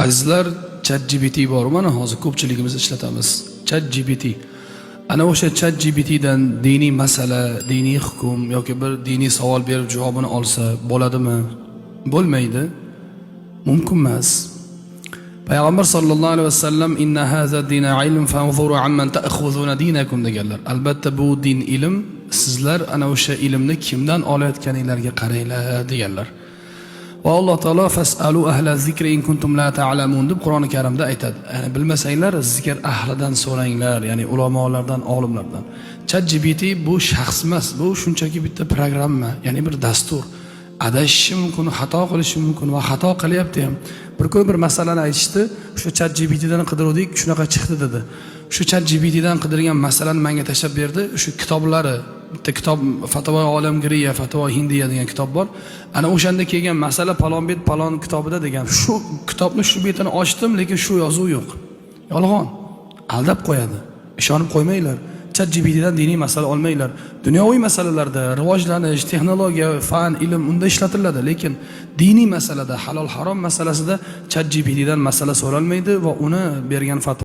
Azizlar, ChatGPT bor, mana hozir ko'pchiligimiz ishlatamiz. ChatGPT. Ana o'sha ChatGPTdan diniy masala, diniy hukm yoki bir diniy savol berib javobini olsa bo'ladimi? Bo'lmaydi. Mumkin emas. Payg'ambar sollallohu alayhi vasallam inna haza dina ilm fanzuru amman ta'khuzuna dinakum deganlar. Albatta bu din ilm, sizlar ana o'sha ilmni kimdan olayotganinglarga qaranglar deganlar. Va Alloh taolo fasalu ahla zikri in kuntum la ta'lamun deb Qur'oni Karimda aytadi. Ya'ni bilmasanglar zikr ahlidan so'ranglar, ya'ni ulamolardan, olimlardan. ChatGPT bu shaxs emas, bu shunchaki bitta programma, ya'ni bir dastur. Adashishi mumkin, xato qilishi mumkin va xato qilyapti ham. Bir kun bir masalani aytishdi, o'sha ChatGPTdan qidiruvdik, shunaqa chiqdi dedi. Shu ChatGPTdan qidirgan masalani menga tashlab berdi. Shu kitoblari, bitta kitob Fatvo olamgiriya, Fatvo hindiya degan kitob bor. Ana o'shanda kelgan masala palon bet palon kitobida degan. Shu kitobni shu betini ochdim, lekin shu yozuv yo'q. Yolg'on. Aldab qo'yadi. Ishonib qo'ymanglar. ChatGPTdan diniy masala olmanglar. Dunyoviy masalalarda rivojlanish, texnologiya, fan, ilm unda ishlatiladi, lekin diniy masalada, halol harom masalasida ChatGPTdan masala so'ralmaydi va uni bergan fatvo